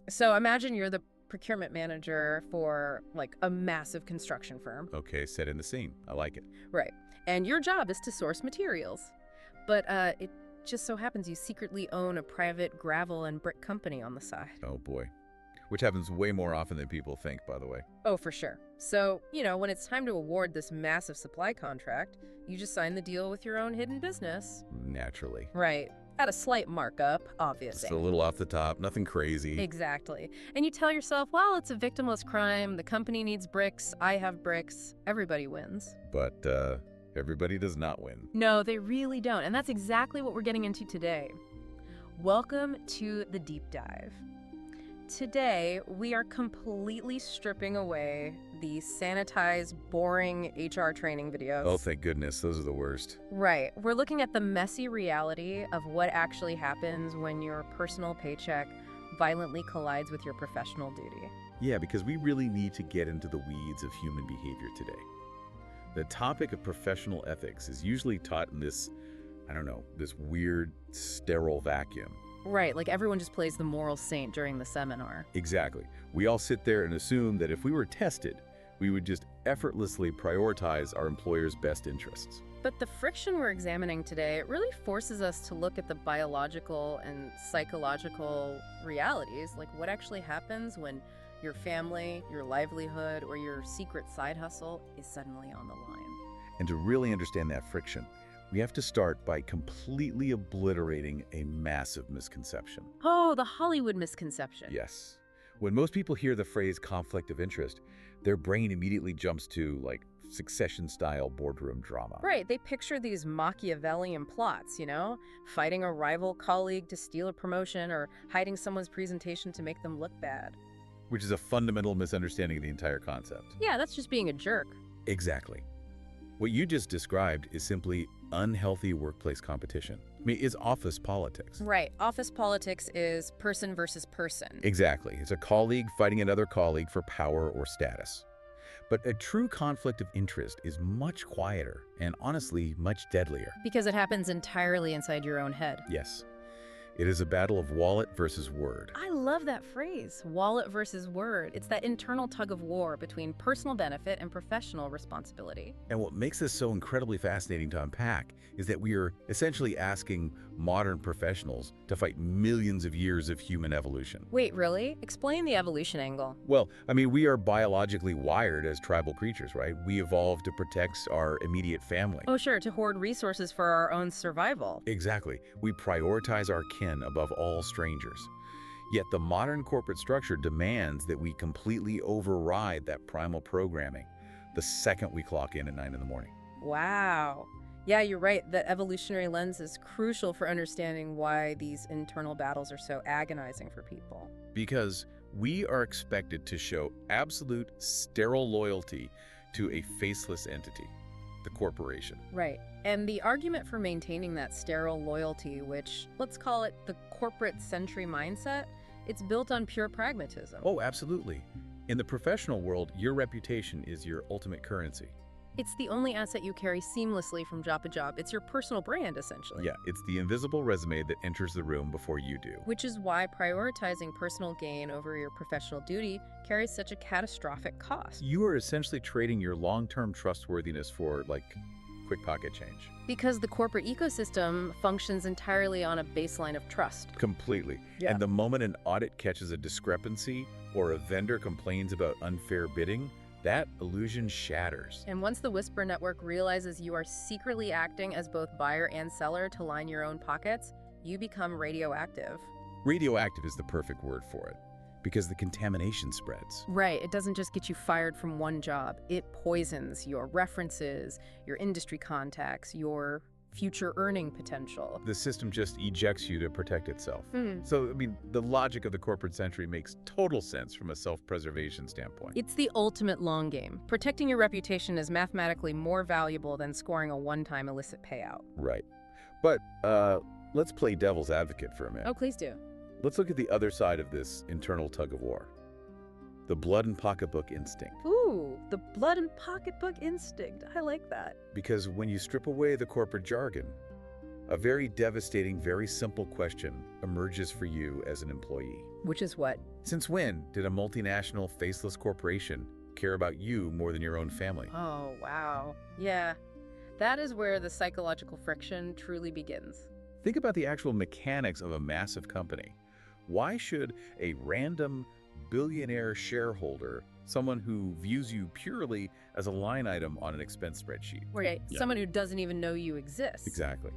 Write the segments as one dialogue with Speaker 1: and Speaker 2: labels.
Speaker 1: So imagine you're the procurement manager for like a massive construction firm.
Speaker 2: Okay, set in the scene. I like it.
Speaker 1: Right. And your job is to source materials. But it just so happens you secretly own a private gravel and brick company on the side.
Speaker 2: Oh boy. Which happens way more often than people think, by the way.
Speaker 1: Oh, for sure. So, when it's time to award this massive supply contract, you just sign the deal with your own hidden business.
Speaker 2: Naturally.
Speaker 1: Right. At a slight markup, obviously.
Speaker 2: Just a little off the top, nothing crazy.
Speaker 1: Exactly. And you tell yourself, well, it's a victimless crime, the company needs bricks, I have bricks, everybody wins.
Speaker 2: But, everybody does not win.
Speaker 1: No, they really don't. And that's exactly what we're getting into today. Welcome to the deep dive. Today, we are completely stripping away the sanitized, boring HR training videos.
Speaker 2: Oh, thank goodness. Those are the worst.
Speaker 1: Right. We're looking at the messy reality of what actually happens when your personal paycheck violently collides with your professional duty.
Speaker 2: Yeah, because we really need to get into the weeds of human behavior today. The topic of professional ethics is usually taught in this, this weird, sterile vacuum.
Speaker 1: Right, like everyone just plays the moral saint during the seminar.
Speaker 2: Exactly. We all sit there and assume that if we were tested, we would just effortlessly prioritize our employer's best interests.
Speaker 1: But the friction we're examining today really forces us to look at the biological and psychological realities, like what actually happens when your family, your livelihood, or your secret side hustle is suddenly on the line.
Speaker 2: And to really understand that friction, we have to start by completely obliterating a massive misconception.
Speaker 1: Oh, the Hollywood misconception.
Speaker 2: Yes. When most people hear the phrase conflict of interest, their brain immediately jumps to, Succession-style boardroom drama.
Speaker 1: Right, they picture these Machiavellian plots, fighting a rival colleague to steal a promotion or hiding someone's presentation to make them look bad.
Speaker 2: Which is a fundamental misunderstanding of the entire concept.
Speaker 1: Yeah, that's just being a jerk.
Speaker 2: Exactly. What you just described is simply unhealthy workplace competition. It's office politics.
Speaker 1: Right. Office politics is person versus person.
Speaker 2: Exactly. It's a colleague fighting another colleague for power or status. But a true conflict of interest is much quieter and honestly much deadlier.
Speaker 1: Because it happens entirely inside your own head.
Speaker 2: Yes. It is a battle of wallet versus word.
Speaker 1: I love that phrase, wallet versus word. It's that internal tug of war between personal benefit and professional responsibility.
Speaker 2: And what makes this so incredibly fascinating to unpack is that we are essentially asking modern professionals to fight millions of years of human evolution.
Speaker 1: Wait, really? Explain the evolution angle.
Speaker 2: Well, we are biologically wired as tribal creatures, right? We evolved to protect our immediate family.
Speaker 1: Oh, sure, to hoard resources for our own survival.
Speaker 2: Exactly. We prioritize our kin above all strangers. Yet the modern corporate structure demands that we completely override that primal programming the second we clock in at 9 in the morning.
Speaker 1: Wow. Yeah, you're right. The evolutionary lens is crucial for understanding why these internal battles are so agonizing for people.
Speaker 2: Because we are expected to show absolute sterile loyalty to a faceless entity, the corporation.
Speaker 1: Right. And the argument for maintaining that sterile loyalty, which, let's call it the corporate century mindset, it's built on pure pragmatism.
Speaker 2: Oh, absolutely. In the professional world, your reputation is your ultimate currency.
Speaker 1: It's the only asset you carry seamlessly from job to job. It's your personal brand, essentially.
Speaker 2: Yeah, it's the invisible resume that enters the room before you do.
Speaker 1: Which is why prioritizing personal gain over your professional duty carries such a catastrophic cost.
Speaker 2: You are essentially trading your long-term trustworthiness for, quick pocket change.
Speaker 1: Because the corporate ecosystem functions entirely on a baseline of trust.
Speaker 2: Completely.
Speaker 1: Yeah.
Speaker 2: And the moment an audit catches a discrepancy or a vendor complains about unfair bidding, that illusion shatters.
Speaker 1: And once the Whisper Network realizes you are secretly acting as both buyer and seller to line your own pockets, you become radioactive.
Speaker 2: Radioactive is the perfect word for it, because the contamination spreads.
Speaker 1: Right. It doesn't just get you fired from one job. It poisons your references, your industry contacts, your future earning potential.
Speaker 2: The system just ejects you to protect itself. So, the logic of the corporate century makes total sense from a self-preservation standpoint.
Speaker 1: It's the ultimate long game. Protecting your reputation is mathematically more valuable than scoring a one-time illicit payout.
Speaker 2: Right. But let's play devil's advocate for a minute.
Speaker 1: Oh, please do.
Speaker 2: Let's look at the other side of this internal tug of war. The blood and pocketbook instinct.
Speaker 1: Ooh, the blood and pocketbook instinct. I like that.
Speaker 2: Because when you strip away the corporate jargon, A very devastating, very simple question emerges for you as an employee.
Speaker 1: Which is what?
Speaker 2: Since when did a multinational faceless corporation care about you more than your own family?
Speaker 1: Oh, wow. Yeah, that is where the psychological friction truly begins.
Speaker 2: Think about the actual mechanics of a massive company. Why should a random billionaire shareholder, someone who views you purely as a line item on an expense spreadsheet?
Speaker 1: Right,
Speaker 2: Yeah.
Speaker 1: someone who doesn't even know you exist.
Speaker 2: Exactly.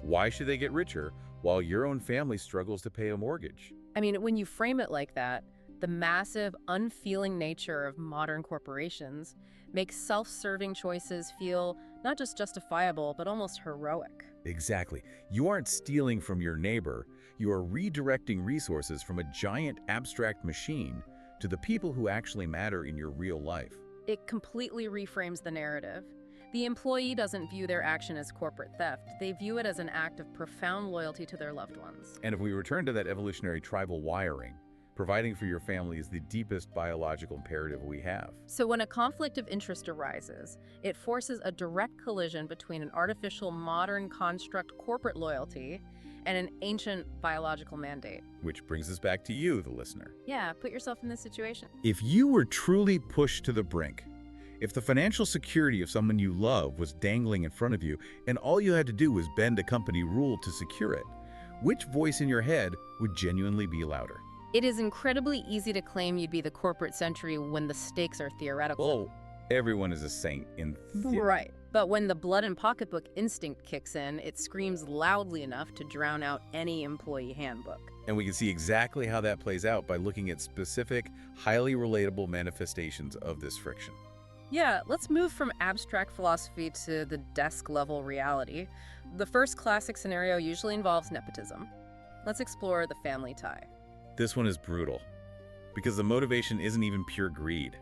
Speaker 2: Why should they get richer while your own family struggles to pay a mortgage?
Speaker 1: I mean, when you frame it like that, the massive, unfeeling nature of modern corporations makes self-serving choices feel not just justifiable, but almost heroic.
Speaker 2: Exactly. You aren't stealing from your neighbor. You are redirecting resources from a giant abstract machine to the people who actually matter in your real life.
Speaker 1: It completely reframes the narrative. The employee doesn't view their action as corporate theft. They view it as an act of profound loyalty to their loved ones.
Speaker 2: And if we return to that evolutionary tribal wiring, providing for your family is the deepest biological imperative we have.
Speaker 1: So when a conflict of interest arises, it forces a direct collision between an artificial modern construct corporate loyalty and an ancient biological mandate.
Speaker 2: Which brings us back to you, the listener.
Speaker 1: Yeah, put yourself in this situation.
Speaker 2: If you were truly pushed to the brink, if the financial security of someone you love was dangling in front of you and all you had to do was bend a company rule to secure it, which voice in your head would genuinely be louder?
Speaker 1: It is incredibly easy to claim you'd be the corporate century when the stakes are theoretical.
Speaker 2: Oh, everyone is a saint in
Speaker 1: Right. But when the blood and pocketbook instinct kicks in, it screams loudly enough to drown out any employee handbook.
Speaker 2: And we can see exactly how that plays out by looking at specific, highly relatable manifestations of this friction.
Speaker 1: Yeah, let's move from abstract philosophy to the desk-level reality. The first classic scenario usually involves nepotism. Let's explore the family tie.
Speaker 2: This one is brutal, because the motivation isn't even pure greed.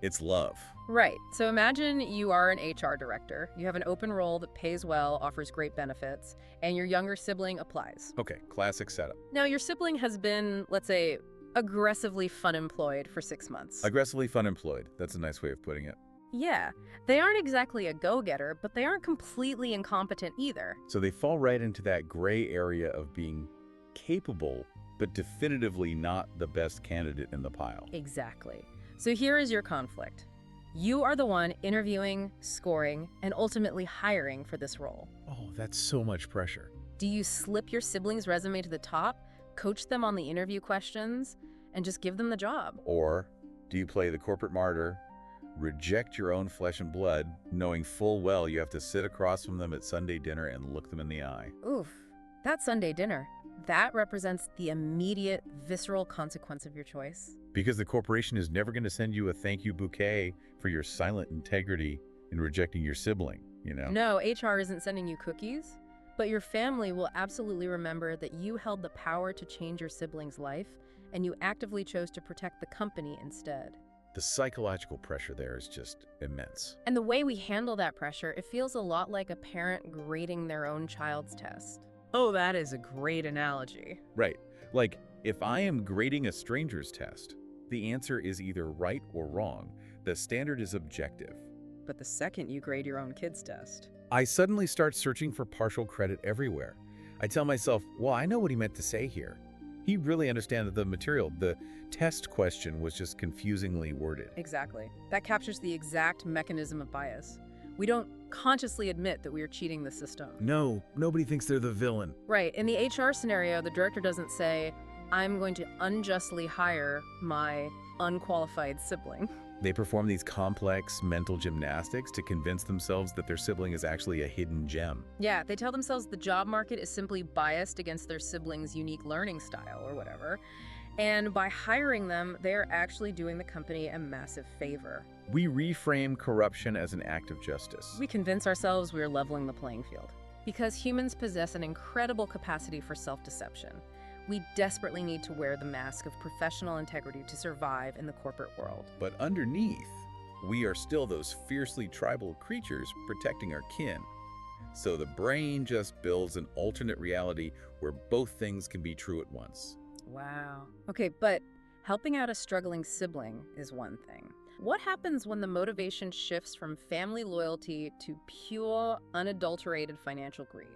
Speaker 2: It's love.
Speaker 1: Right. So imagine you are an HR director. You have an open role that pays well, offers great benefits, and your younger sibling applies.
Speaker 2: Okay, classic setup.
Speaker 1: Now, your sibling has been, let's say, aggressively funemployed for 6 months.
Speaker 2: Aggressively funemployed. That's a nice way of putting it.
Speaker 1: Yeah, they aren't exactly a go-getter, but they aren't completely incompetent either.
Speaker 2: So they fall right into that gray area of being capable, but definitively not the best candidate in the pile.
Speaker 1: Exactly. So here is your conflict. You are the one interviewing, scoring, and ultimately hiring for this role.
Speaker 2: Oh, that's so much pressure.
Speaker 1: Do you slip your sibling's resume to the top, coach them on the interview questions, and just give them the job?
Speaker 2: Or do you play the corporate martyr, reject your own flesh and blood, knowing full well you have to sit across from them at Sunday dinner and look them in the eye?
Speaker 1: Oof, that Sunday dinner. That represents the immediate, visceral consequence of your choice.
Speaker 2: Because the corporation is never going to send you a thank you bouquet for your silent integrity in rejecting your sibling, you know?
Speaker 1: No, HR isn't sending you cookies, but your family will absolutely remember that you held the power to change your sibling's life, and you actively chose to protect the company instead.
Speaker 2: The psychological pressure there is just immense.
Speaker 1: And the way we handle that pressure, it feels a lot like a parent grading their own child's test. Oh, that is a great analogy.
Speaker 2: Right. Like, if I am grading a stranger's test, the answer is either right or wrong. The standard is objective.
Speaker 1: But the second you grade your own kid's test,
Speaker 2: I suddenly start searching for partial credit everywhere. I tell myself, well, I know what he meant to say here. He really understood the material. The test question was just confusingly worded.
Speaker 1: Exactly. That captures the exact mechanism of bias. We don't consciously admit that we are cheating the system.
Speaker 2: No, nobody thinks they're the villain.
Speaker 1: Right. In the HR scenario, the director doesn't say, I'm going to unjustly hire my unqualified sibling.
Speaker 2: They perform these complex mental gymnastics to convince themselves that their sibling is actually a hidden gem.
Speaker 1: Yeah, they tell themselves the job market is simply biased against their sibling's unique learning style or whatever. And by hiring them, they're actually doing the company a massive favor.
Speaker 2: We reframe corruption as an act of justice.
Speaker 1: We convince ourselves we're leveling the playing field. Because humans possess an incredible capacity for self-deception, we desperately need to wear the mask of professional integrity to survive in the corporate world.
Speaker 2: But underneath, we are still those fiercely tribal creatures protecting our kin. So the brain just builds an alternate reality where both things can be true at once.
Speaker 1: Wow. Okay, but helping out a struggling sibling is one thing. What happens when the motivation shifts from family loyalty to pure, unadulterated financial greed?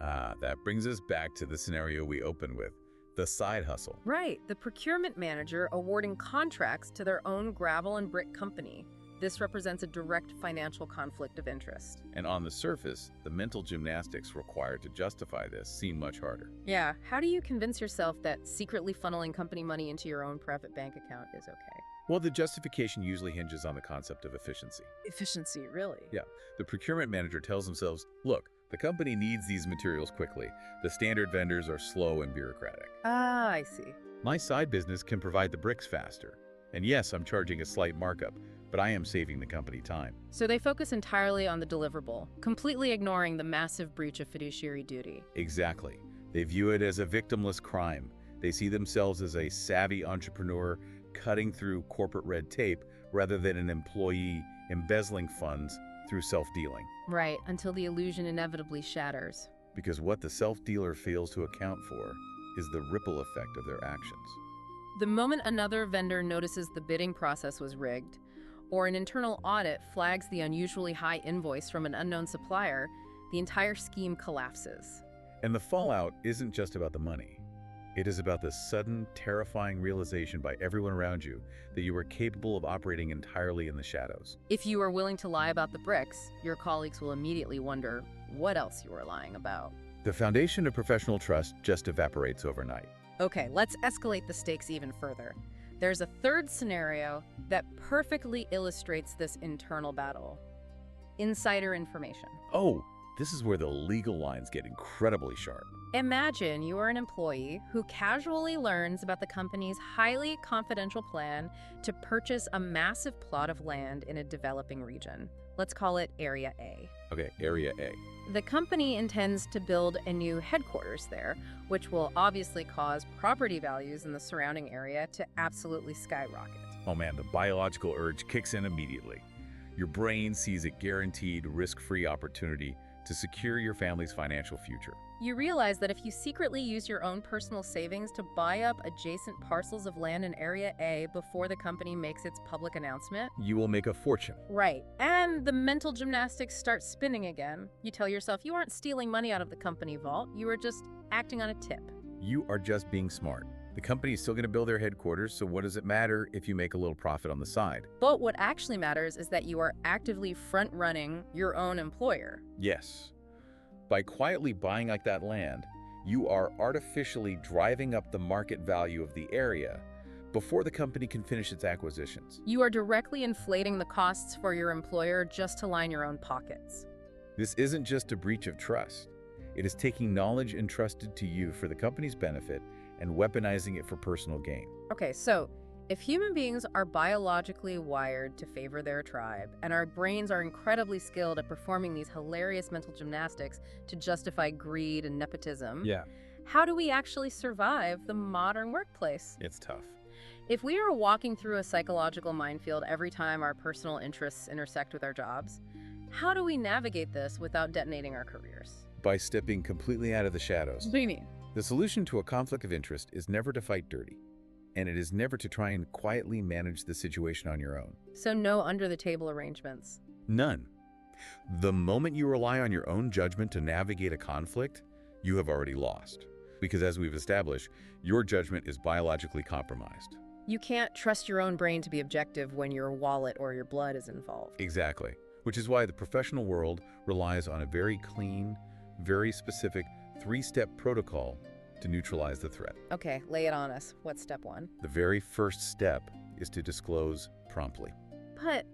Speaker 2: That brings us back to the scenario we opened with, the side hustle.
Speaker 1: Right, the procurement manager awarding contracts to their own gravel and brick company. This represents a direct financial conflict of interest.
Speaker 2: And on the surface, the mental gymnastics required to justify this seem much harder.
Speaker 1: Yeah, how do you convince yourself that secretly funneling company money into your own private bank account is okay?
Speaker 2: Well, the justification usually hinges on the concept of efficiency.
Speaker 1: Efficiency, really?
Speaker 2: Yeah, the procurement manager tells themselves, look, the company needs these materials quickly. The standard vendors are slow and bureaucratic.
Speaker 1: Ah, I see.
Speaker 2: My side business can provide the bricks faster. And yes, I'm charging a slight markup, but I am saving the company time.
Speaker 1: So they focus entirely on the deliverable, completely ignoring the massive breach of fiduciary duty.
Speaker 2: Exactly. They view it as a victimless crime. They see themselves as a savvy entrepreneur cutting through corporate red tape rather than an employee embezzling funds through self-dealing.
Speaker 1: Right, until the illusion inevitably shatters.
Speaker 2: Because what the self-dealer fails to account for is the ripple effect of their actions.
Speaker 1: The moment another vendor notices the bidding process was rigged, or an internal audit flags the unusually high invoice from an unknown supplier, the entire scheme collapses.
Speaker 2: And the fallout isn't just about the money. It is about the sudden, terrifying realization by everyone around you that you are capable of operating entirely in the shadows.
Speaker 1: If you are willing to lie about the bricks, your colleagues will immediately wonder what else you are lying about.
Speaker 2: The foundation of professional trust just evaporates overnight.
Speaker 1: Okay, let's escalate the stakes even further. There's a third scenario that perfectly illustrates this internal battle. Insider information.
Speaker 2: Oh, this is where the legal lines get incredibly sharp.
Speaker 1: Imagine you are an employee who casually learns about the company's highly confidential plan to purchase a massive plot of land in a developing region. Let's call it Area A.
Speaker 2: Okay, Area A.
Speaker 1: The company intends to build a new headquarters there, which will obviously cause property values in the surrounding area to absolutely skyrocket.
Speaker 2: Oh man, the biological urge kicks in immediately. Your brain sees a guaranteed, risk-free opportunity to secure your family's financial future.
Speaker 1: You realize that if you secretly use your own personal savings to buy up adjacent parcels of land in Area A before the company makes its public announcement,
Speaker 2: You will make a fortune.
Speaker 1: right, and the mental gymnastics start spinning again. You tell yourself you aren't stealing money out of the company vault, you are just acting on a tip.
Speaker 2: You are just being smart. The company is still going to build their headquarters, so what does it matter if you make a little profit on the side?
Speaker 1: But what actually matters is that you are actively front-running your own employer.
Speaker 2: Yes. By quietly buying like that land, you are artificially driving up the market value of the area before the company can finish its acquisitions.
Speaker 1: You are directly inflating the costs for your employer just to line your own pockets.
Speaker 2: This isn't just a breach of trust. It is taking knowledge entrusted to you for the company's benefit and weaponizing it for personal gain.
Speaker 1: Okay, so if human beings are biologically wired to favor their tribe, and our brains are incredibly skilled at performing these hilarious mental gymnastics to justify greed and nepotism, how do we actually survive the modern workplace?
Speaker 2: It's tough.
Speaker 1: If we are walking through a psychological minefield every time our personal interests intersect with our jobs, how do we navigate this without detonating our careers?
Speaker 2: By stepping completely out of the shadows.
Speaker 1: What do you mean?
Speaker 2: The solution to a conflict of interest is never to fight dirty, and it is never to try and quietly manage the situation on your own.
Speaker 1: So no under-the-table arrangements.
Speaker 2: None. The moment you rely on your own judgment to navigate a conflict, you have already lost. Because as we've established, your judgment is biologically compromised.
Speaker 1: You can't trust your own brain to be objective when your wallet or your blood is involved.
Speaker 2: Exactly. Which is why the professional world relies on a very clean, very specific, three-step protocol to neutralize the threat.
Speaker 1: Okay, lay it on us. What's step one?
Speaker 2: The very first step is to disclose promptly.
Speaker 1: But,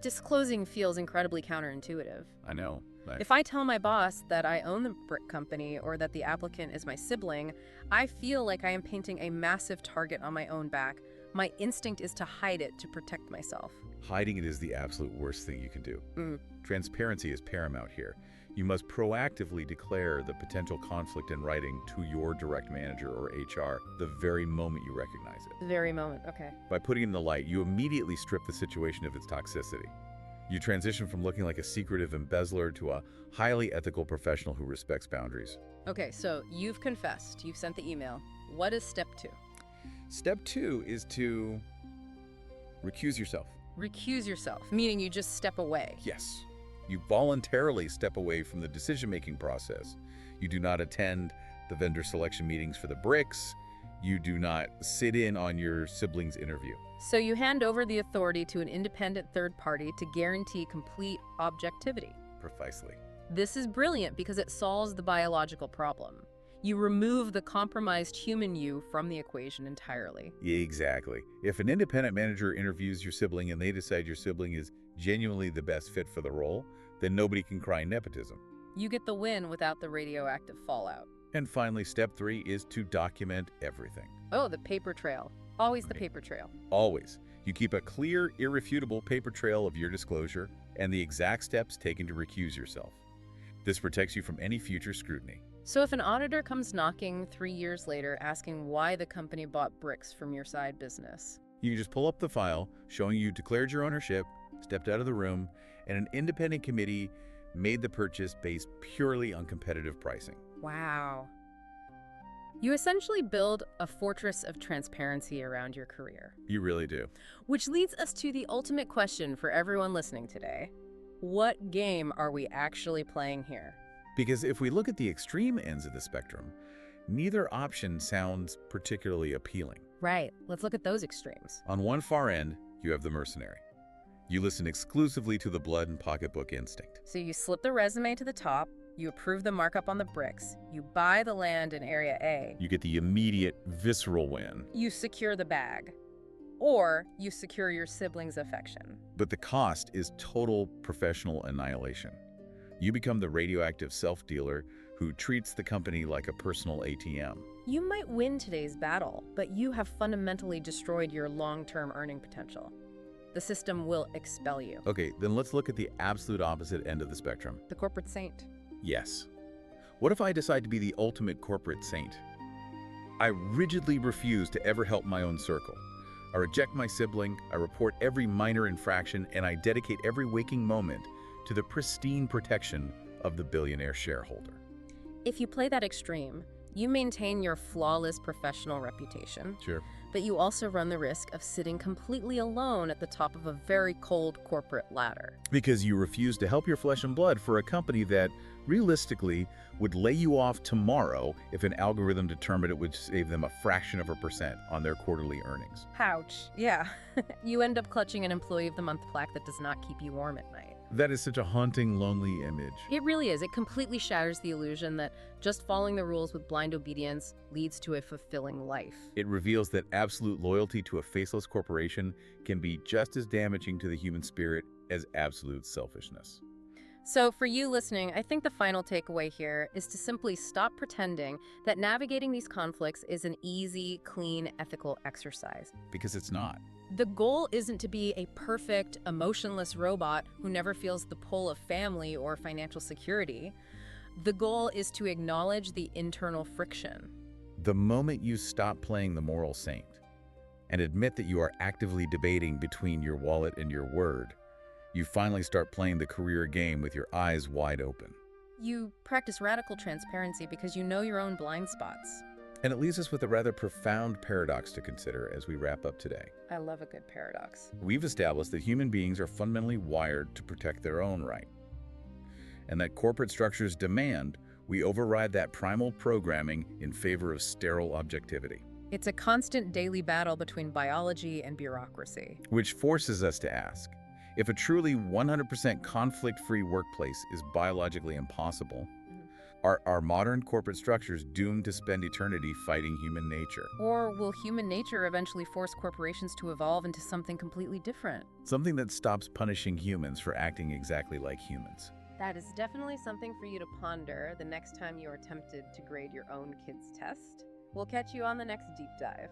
Speaker 1: disclosing feels incredibly counterintuitive.
Speaker 2: I know.
Speaker 1: If I tell my boss that I own the brick company or that the applicant is my sibling, I feel like I am painting a massive target on my own back. My instinct is to hide it to protect myself.
Speaker 2: Hiding it is the absolute worst thing you can do. Transparency is paramount here. You must proactively declare the potential conflict in writing to your direct manager or HR the very moment you recognize it.
Speaker 1: The very moment, okay.
Speaker 2: By putting it in the light, you immediately strip the situation of its toxicity. You transition from looking like a secretive embezzler to a highly ethical professional who respects boundaries.
Speaker 1: Okay, so you've confessed, you've sent the email. What is step two?
Speaker 2: Step two is to recuse yourself.
Speaker 1: Recuse yourself, meaning you just step away.
Speaker 2: Yes. You voluntarily step away from the decision-making process. You do not attend the vendor selection meetings for the bricks. You do not sit in on your sibling's interview.
Speaker 1: So you hand over the authority to an independent third party to guarantee complete objectivity.
Speaker 2: Precisely.
Speaker 1: This is brilliant because it solves the biological problem. You remove the compromised human you from the equation entirely.
Speaker 2: Exactly. If an independent manager interviews your sibling and they decide your sibling is genuinely the best fit for the role, then nobody can cry nepotism.
Speaker 1: You get the win without the radioactive fallout.
Speaker 2: And finally, step 3 is to document everything.
Speaker 1: Oh, the paper trail. Always the
Speaker 2: Right.
Speaker 1: paper trail.
Speaker 2: Always. You keep a clear, irrefutable paper trail of your disclosure and the exact steps taken to recuse yourself. This protects you from any future scrutiny.
Speaker 1: So if an auditor comes knocking 3 years later asking why the company bought bricks from your side business,
Speaker 2: You can just pull up the file showing you declared your ownership, stepped out of the room, and an independent committee made the purchase based purely on competitive pricing.
Speaker 1: wow. You essentially build a fortress of transparency around your career.
Speaker 2: You really do.
Speaker 1: Which leads us to the ultimate question for everyone listening today. What game are we actually playing here?
Speaker 2: Because if we look at the extreme ends of the spectrum, neither option sounds particularly appealing.
Speaker 1: Right, let's look at those extremes.
Speaker 2: On one far end, you have the mercenary. You listen exclusively to the blood and pocketbook instinct.
Speaker 1: So you slip the resume to the top, you approve the markup on the bricks, you buy the land in Area A,
Speaker 2: You get the immediate, visceral win.
Speaker 1: you secure the bag, or you secure your sibling's affection.
Speaker 2: But the cost is total professional annihilation. You become the radioactive self-dealer who treats the company like a personal ATM.
Speaker 1: You might win today's battle, but you have fundamentally destroyed your long-term earning potential. The system will expel you.
Speaker 2: Okay, then let's look at the absolute opposite end of the spectrum.
Speaker 1: The corporate saint.
Speaker 2: Yes. What if I decide to be the ultimate corporate saint? I rigidly refuse to ever help my own circle. I reject my sibling, I report every minor infraction, and I dedicate every waking moment to the pristine protection of the billionaire shareholder.
Speaker 1: If you play that extreme, you maintain your flawless professional reputation,
Speaker 2: Sure.
Speaker 1: but you also run the risk of sitting completely alone at the top of a very cold corporate ladder.
Speaker 2: Because you refuse to help your flesh and blood for a company that, realistically, would lay you off tomorrow if an algorithm determined it would save them a fraction of a percent on their quarterly earnings.
Speaker 1: Ouch. Yeah. You end up clutching an Employee of the Month plaque that does not keep you warm at night.
Speaker 2: That is such a haunting, lonely image.
Speaker 1: It really is. It completely shatters the illusion that just following the rules with blind obedience leads to a fulfilling life.
Speaker 2: It reveals that absolute loyalty to a faceless corporation can be just as damaging to the human spirit as absolute selfishness.
Speaker 1: So for you listening, I think the final takeaway here is to simply stop pretending that navigating these conflicts is an easy, clean, ethical exercise.
Speaker 2: Because it's not.
Speaker 1: The goal isn't to be a perfect, emotionless robot who never feels the pull of family or financial security. The goal is to acknowledge the internal friction.
Speaker 2: The moment you stop playing the moral saint and admit that you are actively debating between your wallet and your word, you finally start playing the career game with your eyes wide open.
Speaker 1: You practice radical transparency because you know your own blind spots.
Speaker 2: And it leaves us with a rather profound paradox to consider as we wrap up today.
Speaker 1: I love a good paradox.
Speaker 2: We've established that human beings are fundamentally wired to protect their own right, and that corporate structures demand we override that primal programming in favor of sterile objectivity,
Speaker 1: It's a constant daily battle between biology and bureaucracy.
Speaker 2: which forces us to ask, if a truly 100% conflict-free workplace is biologically impossible, are our modern corporate structures doomed to spend eternity fighting human nature?
Speaker 1: Or will human nature eventually force corporations to evolve into something completely different?
Speaker 2: Something that stops punishing humans for acting exactly like humans.
Speaker 1: That is definitely something for you to ponder the next time you are tempted to grade your own kid's test. We'll catch you on the next deep dive.